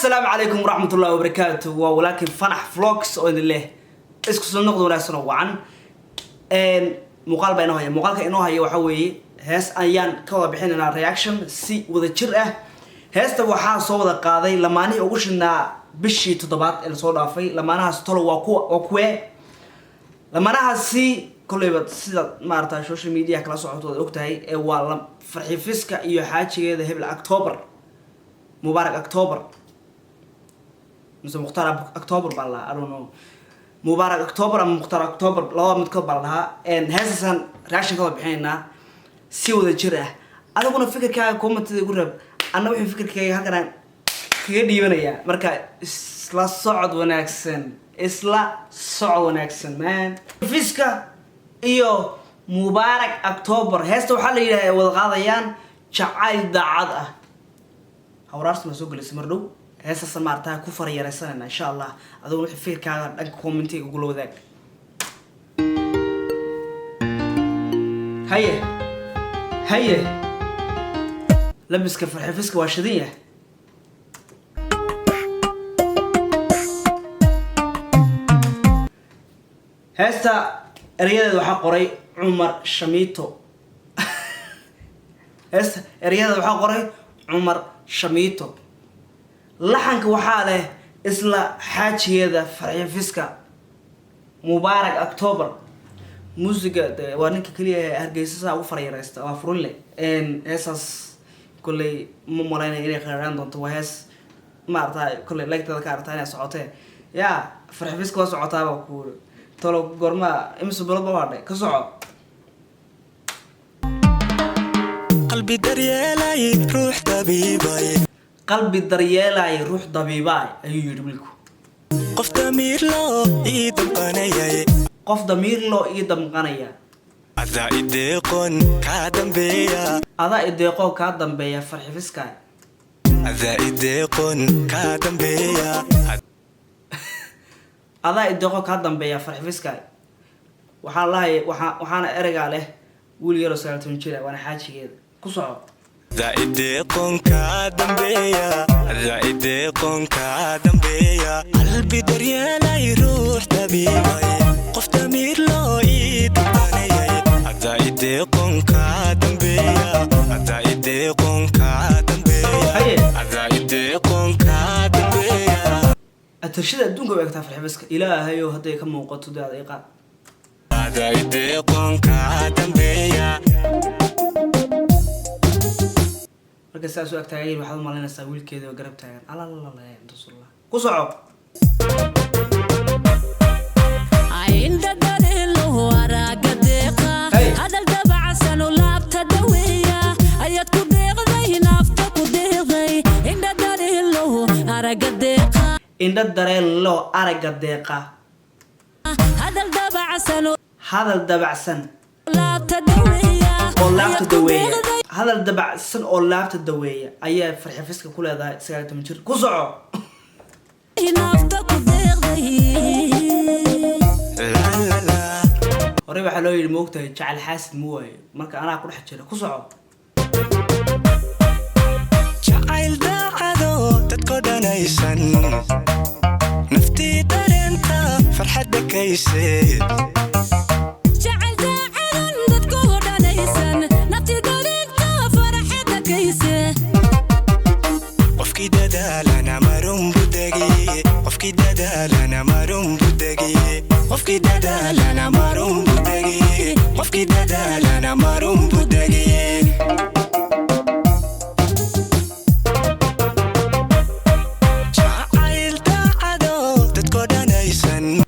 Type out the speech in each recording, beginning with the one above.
السلام عليكم ورحمة الله وبركاته ولكن فنح فلوكس oo idin leh isku soo noqdo wanaagsan oo wacan muuqaal bayna haya muuqaalka inoo haya waxa weeye hees ayaan ka wada bixinayna reaction si wada jir ah heesta waxa soo wada qaaday lamaanihii ugu shinaa bishii toddobaad ee soo dhaafay lamaanahaas tolo waa kuwa lamaanahaasi kuleyba sida maarta social media kala socoto ogtahay ee waa farxifiska iyo xaajigeeda hebel October مبارك أكتوبر مثل مختار أكتوبر بالله I don't know مبارك أكتوبر أم مختار أكتوبر لا متكبر لها إن هذا راشن كله بحينا سيو ذا جرة أنا كنا فكر كذا كومنت يقول أنا وحي فكر كذا هكذا كذي يا مركا إسلا صعد ونكسن مان فيسكا إيو مبارك أكتوبر هستو حالي والغاضيان شعاي دعاء أورارس مسوق الاسمردو هسه سمعتها كفر يا رسالنا إن شاء الله هذا وحي فير كذا دق كومنتي يقولوا ذاك هيا لبس كفر حفسك واشدية هسه رياض وحق قري عمر شميتو هسه رياض وحق قري عمر شميتو لحنك وحاله إسلا حاجيدا فرحيفسكا مبارك أكتوبر موسيقى وانك كلية هرقيساسا وفريريستا وافرون لي ان اساس كلي ممولينا إلي خيران دونتو وهاس مارتا كلي لايكتا كارتانيا سعوتين يا فرحيفسكا وسعوتا وكول تولو قرما امسو بلد بوارد كسعو قلبي دريالاي روح طبيباي قلبي دريالاي روح طبيباي أيو يدبلكو قف ضمير لو إيدم قنايا قف ضمير لو إيدم قنايا أذا إديقون كادم بيا أذا إديقون كادم بيا فرحي فسكاي أذا إديقون كادم بيا أذا إديقون كادم بيا فرحي فسكاي وحانا إرقا له قول يرو سالتون جيلا وانا حاجي كده كسعو ذا إديقون كادم بيا ذا إديقون كادم بيا قلبي دريالاي روح طبيباي قف ضمير لو إيدم قنايا ذا إديقون كادم بيا ذا إديقون كادم بيا ذا إديقون كادم بيا الترشيد الدون قوي اكتاف الحبسك إلهيو هدي كم موقتو دا دقيقة ذا إديقون كادم بيا marka saas u agtaagay waxaad malinaysaa wiilkeeda oo garab taagan alla rasuulullah ku soco aynda dalilo waraga deeqa hadal dabacsan oo laabta daweeya ayad ku deeqday nafta ku deeqday inda dalilo araga deeqa inda dalilo araga deeqa hadal dabacsan laabta daweeya oo laabta daweeya هذا الدبع سن أو لابت الدوية أيه فرح فيسك كل هذا سيارة مجر كوزعو لا وريبا حلوي الموقتة جعل حاسد موي مركا أنا أقول حجرة كوزعو جعل داعدو تتكودانيسن نفتي دارنتا فرحتك كيسي قفكي دادالنا مرم بودغي قفكي دادالنا مرم بودغي قفكي دادالنا مرم بودغي قفكي دادالنا مرم بودغي جعل داعدو تتكودانيسن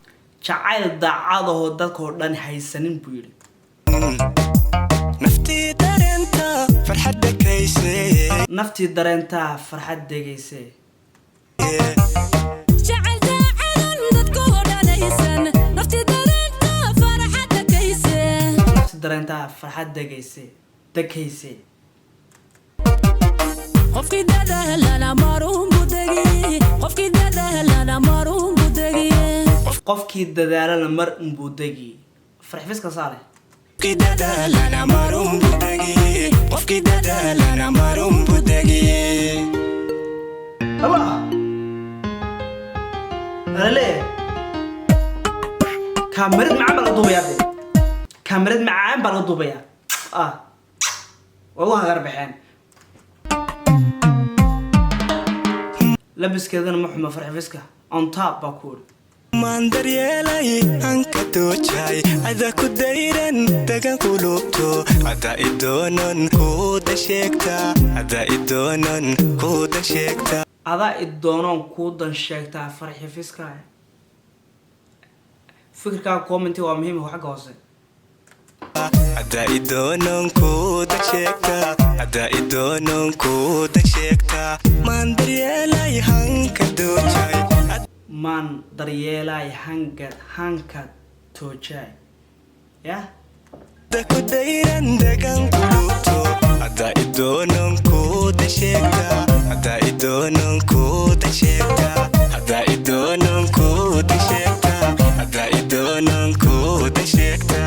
جعل داعدو دادكودان هيسنين بيري نفتي دارنتا فرحتك كيسي نفتي دارنتا فرحت دقيسي جعل داعدن دادكودانيسن نفتي دارنتا فرحتك كيسي نفتي دارنتا فرحت دقيسي دكيسي قفكي دادالنا مرم بودغي قفكي دادالنا مرم بودغي قفكي دادالنا مرم بودغي فرح فيسك صالح قفكي دادالنا مرم بودغي قفكي دادالنا مرم بودغي الله أنا ليه كاميرا معاه بلقطوبة يا أخي كاميرا معاه بلقطوبة يا والله غربحين لبس كذا أنا محمد فرح فيسكا on top بقول maan daryeelay hanka doojay ada ku dayran dagan qulubto ada idoonan kuuda sheegta ada idoonan kuuda sheegta adaa idoonan kuudan sheegtaa farxi fiska fikirkaaga commenti waa muhiim oo xagga hoose ada idoonan kuuda sheegta ada idoonan kuuda sheegta maan daryeelay hanka doojay maan daryeelay hanka toojay ya ada ku dayran dagan qulubto ada idoonan kuuda sheegta ada idoonan kuuda sheegta ada idoonan kuuda sheegta ada idoonan kuuda sheegta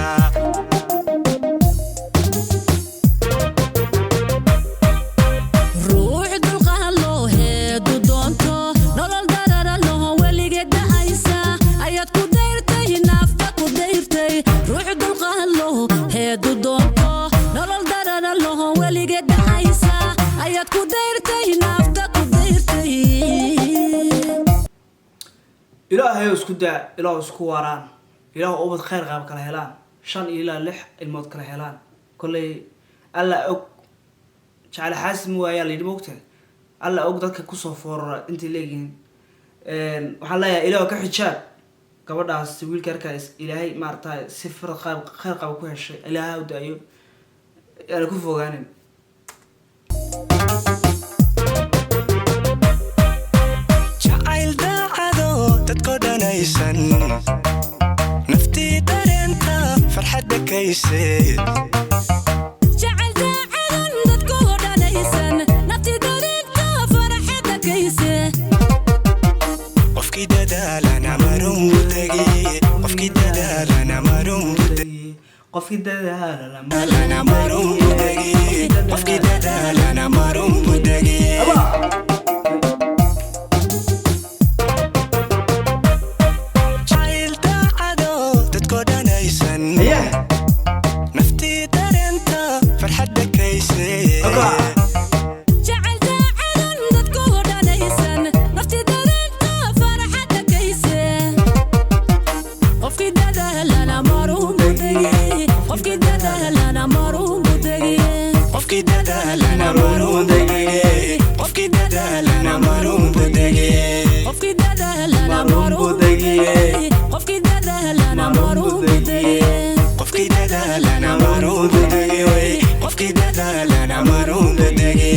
إلهي اسكو دا إله اسكو واران إله أوبد خير غاب كلا هلان شان إله لح الموت كلا هلان كل ألا أك شعل حاسم ويا اللي دموقته ألا أك ذاك كوسفور أنت لين وحلا يا إله كحجاب قبل ده سويل كركاس إلهي مرتا صفر خير غاب كل شيء إلهي ودايو أنا كوفو غانم نفتي دارنتا فرحة كيسي جعل داعن dadkoo dhanaysan nafti dareenta farxada kayse qofkii dadaalana marun budagi qofkii dadaalana marun budagi qofkii dadaalana marun budagi qofkii dadaalana marun budagi نفتي دارنتا فرحة كيسي جعل داعن dadkoo dhanaysan nafti dareenta farxada kayse qofkii dadaalana marun budagi qofkii dadaalana marun budagi qofkii dadaalana marun budagi qofkii dadaalana marun budagi qofkii dadaalana marun budagi qofkii dadaalana marun budagi qofkii dadaalana marun budagi qofkii dadaalana marun budagi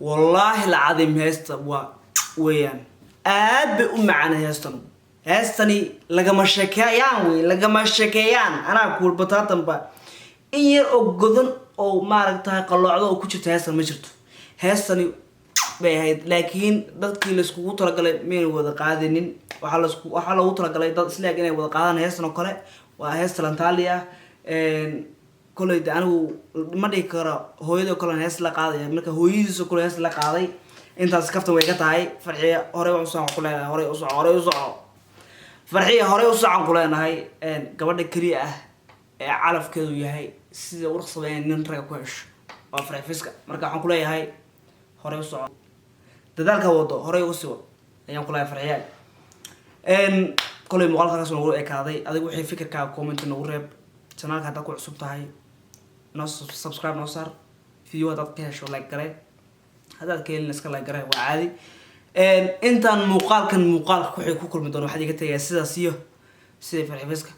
والله العظيم هيستا ويان أب معنا هيستني لقما شكيان أنا أقول بطاطن با إير أو قذن أو ماركتها قلعة أو كتشت هيستن مجرته هيستني بهاي لكن dadkii la isku talagalay meel wada qaadinin waxa lagu talagalay dad isla inay wada qaadaan heestan oo kale waa heestan Antalya kolayda anigu ma dhigi karo hooyada kale hees la qaadaya marka hooyadiisa kale hees la qaaday intaas kaftan way ka tahay farxiya hore u soo kuleeyahay hore u soo farxiya hore u soo kuleeyahay gabadha kaliya ah ee calafkeedu yahay sida urqsadeen nin rag ku hesho waa farxiya fiska marka waxaan kuleeyahay hore u soo dadaalka wado hore u soo ayaan kuleeyahay farxiya kolay muuqaalka kaas nagu ekaaday adigu wixii fikirkaaga comment nagu reeb channelka hadda ku cusub tahay no subscribe no sar video dad ka hesho like garee hadaad ka helin iska like garee waa caadi intaan muuqaalka ku kulmi doono waxa iga tagay sidaas iyo sida farxiiska